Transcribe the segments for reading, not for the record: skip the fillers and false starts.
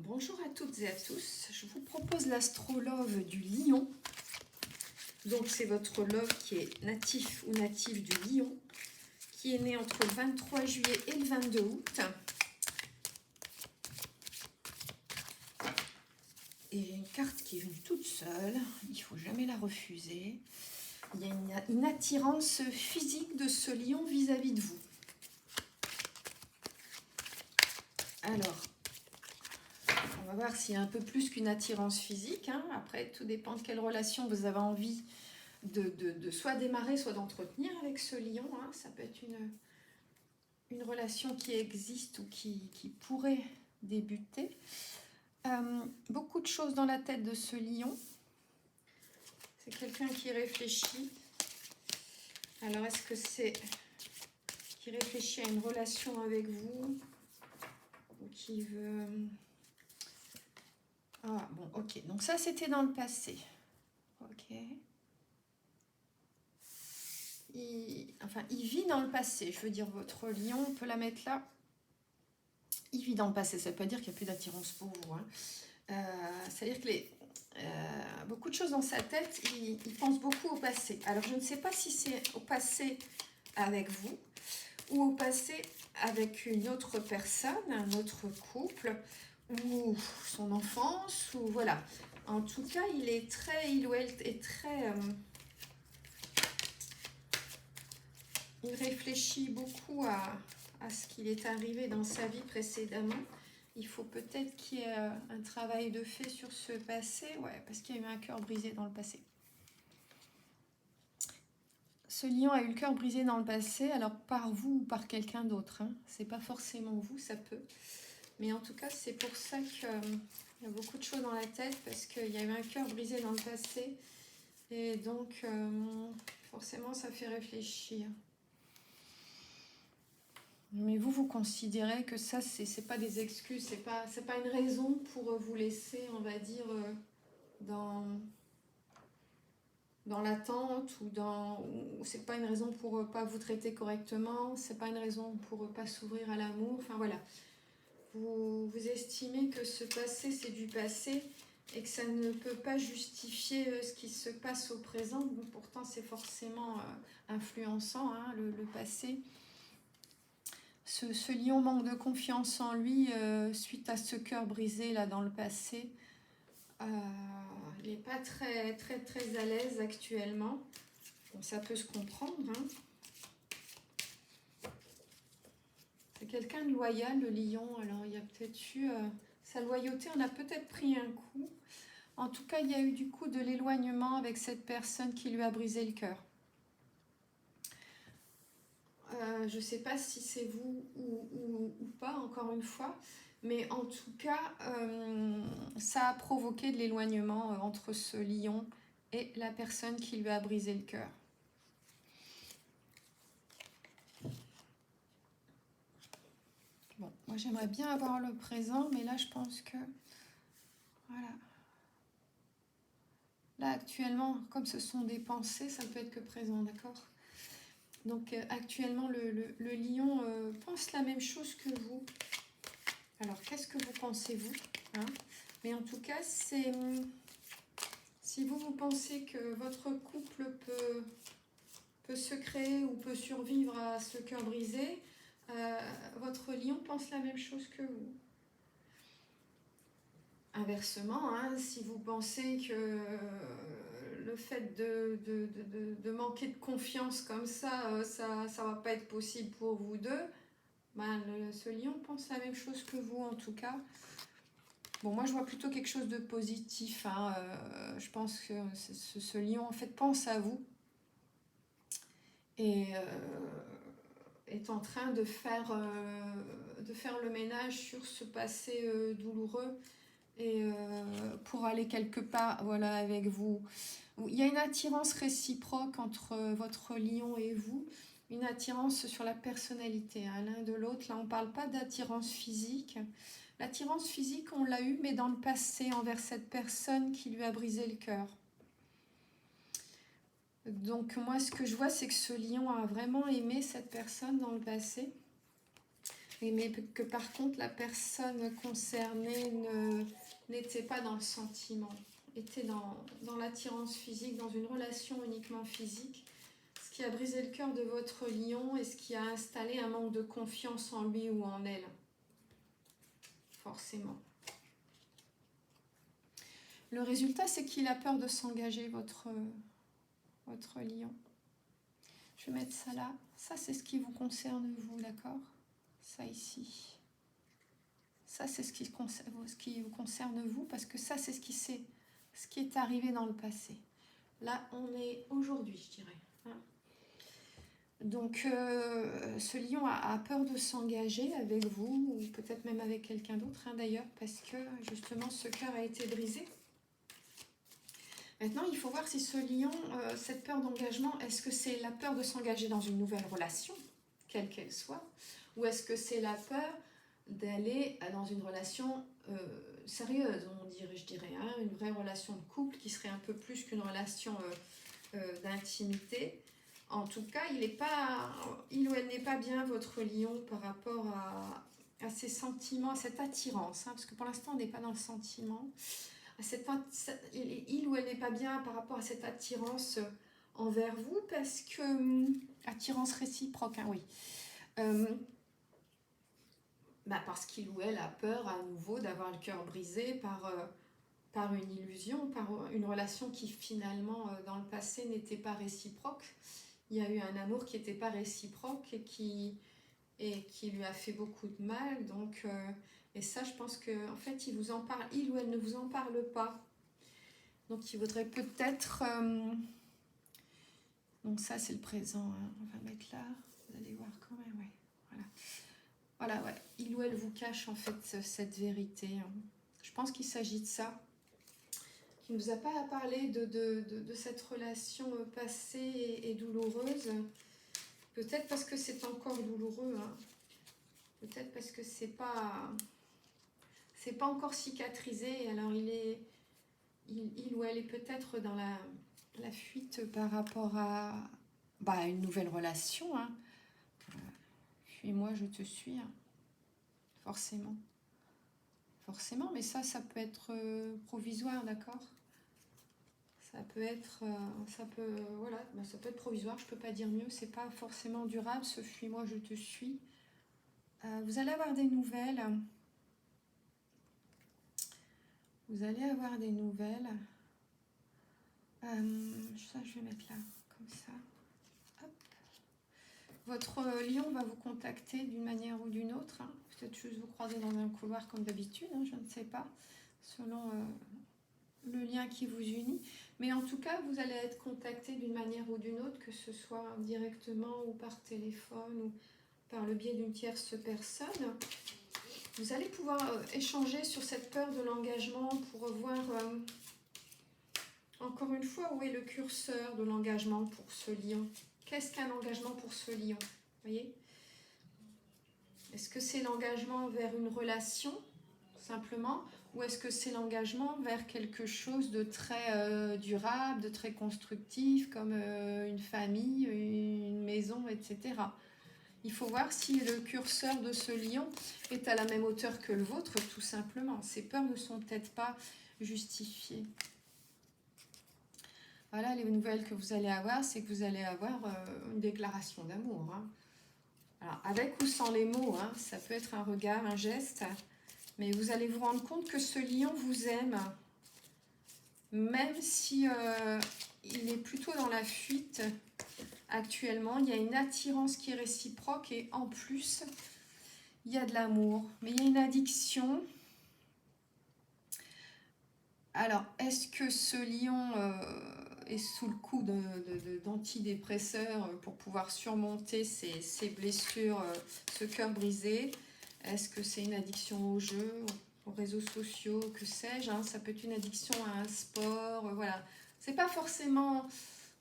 Bonjour à toutes et à tous, je vous propose l'astrolove du lion. Donc c'est votre love qui est natif ou native du lion, qui est né entre le 23 juillet et le 22 août. Et j'ai une carte qui est venue toute seule, il ne faut jamais la refuser. Il y a une attirance physique de ce lion vis-à-vis de vous. Alors, on va voir s'il y a un peu plus qu'une attirance physique. Après, tout dépend de quelle relation vous avez envie de soit démarrer, soit d'entretenir avec ce lion. Ça peut être une relation qui existe ou qui pourrait débuter. Beaucoup de choses dans la tête de ce lion. C'est quelqu'un qui réfléchit. Alors, est-ce que c'est qui réfléchit à une relation avec vous ou qui veut... Ah, bon, ok. Donc ça, c'était dans le passé. Ok. Il vit dans le passé. Je veux dire, votre lion, on peut la mettre là. Il vit dans le passé. Ça ne veut pas dire qu'il n'y a plus d'attirance pour vous. C'est-à-dire que beaucoup de choses dans sa tête, il pense beaucoup au passé. Alors, je ne sais pas si c'est au passé avec vous ou au passé avec une autre personne, un autre couple, ou son enfance, ou voilà. En tout cas, il ou elle est très... il réfléchit beaucoup à ce qu'il est arrivé dans sa vie précédemment. Il faut peut-être qu'il y ait un travail de fait sur ce passé, ouais, parce qu'il y a eu un cœur brisé dans le passé. Ce lion a eu le cœur brisé dans le passé, alors par vous ou par quelqu'un d'autre. C'est pas forcément vous, ça peut. Mais en tout cas, c'est pour ça qu'il y a beaucoup de choses dans la tête, parce qu'il y a eu un cœur brisé dans le passé. Et donc, forcément, ça fait réfléchir. Mais vous considérez que ça, c'est pas des excuses, c'est pas une raison pour vous laisser, on va dire, dans l'attente, ou c'est pas une raison pour pas vous traiter correctement, c'est pas une raison pour pas s'ouvrir à l'amour, enfin voilà. Vous estimez que ce passé, c'est du passé et que ça ne peut pas justifier ce qui se passe au présent. Bon, pourtant, c'est forcément influençant, le passé. Ce lion manque de confiance en lui suite à ce cœur brisé là dans le passé. Il n'est pas très à l'aise actuellement. Bon, ça peut se comprendre. C'est quelqu'un de loyal, le lion. Alors, il y a peut-être eu... sa loyauté en a peut-être pris un coup. En tout cas, il y a eu du coup de l'éloignement avec cette personne qui lui a brisé le cœur. Je ne sais pas si c'est vous ou pas, encore une fois. Mais en tout cas, ça a provoqué de l'éloignement entre ce lion et la personne qui lui a brisé le cœur. Bon, moi j'aimerais bien avoir le présent, mais là je pense que... Voilà. Là actuellement, comme ce sont des pensées, ça ne peut être que présent, d'accord ? Donc actuellement, le lion pense la même chose que vous. Alors, qu'est-ce que vous pensez, vous ? Mais en tout cas, c'est... Si vous pensez que votre couple peut se créer ou peut survivre à ce cœur brisé, votre lion pense la même chose que vous. Inversement, si vous pensez que le fait de manquer de confiance comme ça va pas être possible pour vous deux, ce lion pense la même chose que vous en tout cas. Bon, moi je vois plutôt quelque chose de positif. Je pense que ce lion en fait pense à vous et est en train de faire le ménage sur ce passé douloureux et pour aller quelque part, voilà, avec vous. Il y a une attirance réciproque entre votre lion et vous, une attirance sur la personnalité, l'un de l'autre. Là, on ne parle pas d'attirance physique. L'attirance physique, on l'a eue, mais dans le passé, envers cette personne qui lui a brisé le cœur. Donc moi, ce que je vois, c'est que ce lion a vraiment aimé cette personne dans le passé. Et mais que par contre, la personne concernée n'était pas dans le sentiment, était dans l'attirance physique, dans une relation uniquement physique, ce qui a brisé le cœur de votre lion et ce qui a installé un manque de confiance en lui ou en elle, forcément. Le résultat, c'est qu'il a peur de s'engager, votre lion. Je vais mettre ça là. Ça, c'est ce qui vous concerne, vous, d'accord? Ça ici. Ça, c'est ce qui vous concerne, vous, parce que ça, c'est ce qui est arrivé dans le passé. Là, on est aujourd'hui, je dirais. Hein. Donc, ce lion a peur de s'engager avec vous, ou peut-être même avec quelqu'un d'autre, hein, d'ailleurs, parce que, justement, ce cœur a été brisé. Maintenant, il faut voir si ce lion, cette peur d'engagement, est-ce que c'est la peur de s'engager dans une nouvelle relation, quelle qu'elle soit, ou est-ce que c'est la peur d'aller dans une relation sérieuse, je dirais, hein, une vraie relation de couple qui serait un peu plus qu'une relation d'intimité. En tout cas, il ou elle n'est pas bien, votre lion, par rapport à ses sentiments, à cette attirance, hein, parce que pour l'instant, on n'est pas dans le sentiment. Il ou elle n'est pas bien par rapport à cette attirance envers vous, parce que attirance réciproque, hein, oui. Parce qu'il ou elle a peur à nouveau d'avoir le cœur brisé par une illusion, par une relation qui finalement dans le passé n'était pas réciproque. Il y a eu un amour qui n'était pas réciproque et qui lui a fait beaucoup de mal. Donc, et ça, je pense qu'en fait, il ou elle ne vous en parle pas. Donc, il voudrait peut-être... donc ça, c'est le présent. Hein. On va mettre là. Vous allez voir quand même, ouais. Voilà. Voilà, ouais. Il ou elle vous cache en fait cette vérité. Je pense qu'il s'agit de ça. Il ne nous a pas parlé de cette relation passée et douloureuse. Peut-être parce que c'est encore douloureux. Hein. Peut-être parce que c'est pas encore cicatrisé. Alors il ou elle est peut-être dans la fuite par rapport à une nouvelle relation. Hein. Fuis-moi, je te suis. Hein. Forcément. Forcément, mais ça peut être provisoire, d'accord? Ça peut être provisoire, je peux pas dire mieux, c'est pas forcément durable, ce fuis-moi, je te suis. Vous allez avoir des nouvelles. Vous allez avoir des nouvelles. Ça, je vais mettre là, comme ça. Hop. Votre lion va vous contacter d'une manière ou d'une autre. Hein. Peut-être juste vous croiser dans un couloir comme d'habitude, hein, je ne sais pas, selon le lien qui vous unit. Mais en tout cas, vous allez être contacté d'une manière ou d'une autre, que ce soit directement ou par téléphone ou par le biais d'une tierce personne. Vous allez pouvoir échanger sur cette peur de l'engagement pour voir, encore une fois, où est le curseur de l'engagement pour ce lion. Qu'est-ce qu'un engagement pour ce lion? Vous voyez? Est-ce que c'est l'engagement vers une relation, simplement, ou est-ce que c'est l'engagement vers quelque chose de très durable, de très constructif, comme une famille, une maison, etc. Il faut voir si le curseur de ce lion est à la même hauteur que le vôtre, tout simplement. Ces peurs ne sont peut-être pas justifiées. Voilà, les nouvelles que vous allez avoir, c'est que vous allez avoir une déclaration d'amour. Hein. Alors, avec ou sans les mots, hein, ça peut être un regard, un geste, mais vous allez vous rendre compte que ce lion vous aime, même si il est plutôt dans la fuite actuellement. Il y a une attirance qui est réciproque et en plus, il y a de l'amour, mais il y a une addiction. Alors, est-ce que ce lion est sous le coup d'antidépresseurs pour pouvoir surmonter ses blessures, ce cœur brisé? Est-ce que c'est une addiction aux jeux, aux réseaux sociaux, que sais-je, hein? Ça peut être une addiction à un sport, voilà. C'est pas forcément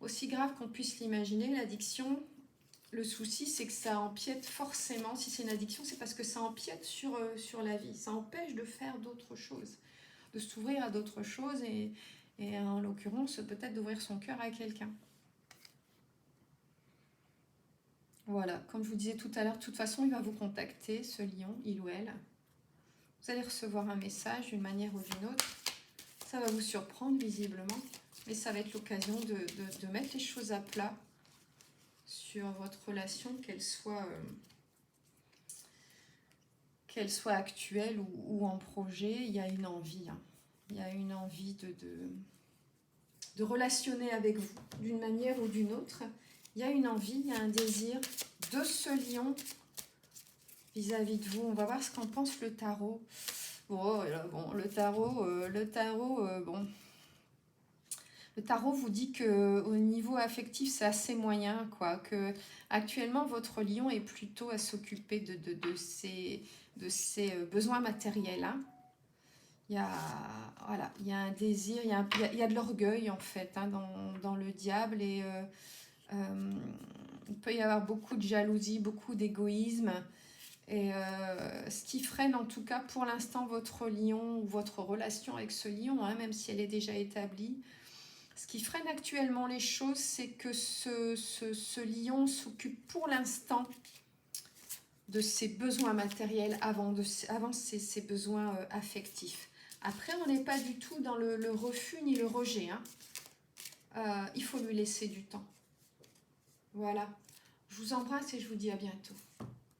aussi grave qu'on puisse l'imaginer, l'addiction. Le souci, c'est que ça empiète forcément. Si c'est une addiction, c'est parce que ça empiète sur la vie. Ça empêche de faire d'autres choses, de s'ouvrir à d'autres choses et en l'occurrence, peut-être d'ouvrir son cœur à quelqu'un. Voilà, comme je vous disais tout à l'heure, de toute façon, il va vous contacter, ce lion, il ou elle. Vous allez recevoir un message d'une manière ou d'une autre. Ça va vous surprendre visiblement, mais ça va être l'occasion de mettre les choses à plat sur votre relation, qu'elle soit actuelle ou en projet. Il y a une envie, hein. Il y a une envie de relationner avec vous d'une manière ou d'une autre. Il y a une envie, il y a un désir de ce lion vis-à-vis de vous. On va voir ce qu'en pense le tarot. Bon, le tarot, bon. Le tarot vous dit que au niveau affectif, c'est assez moyen, quoi. Que actuellement, votre lion est plutôt à s'occuper de ses besoins matériels, hein. Voilà, il y a un désir, il y a de l'orgueil, en fait, hein, dans le diable. Et il peut y avoir beaucoup de jalousie, beaucoup d'égoïsme. Et ce qui freine en tout cas pour l'instant votre lion ou votre relation avec ce lion, hein, même si elle est déjà établie, ce qui freine actuellement les choses, c'est que ce lion s'occupe pour l'instant de ses besoins matériels avant ses besoins affectifs. Après, on n'est pas du tout dans le refus ni le rejet, hein. Il faut lui laisser du temps. Voilà. Je vous embrasse et je vous dis à bientôt.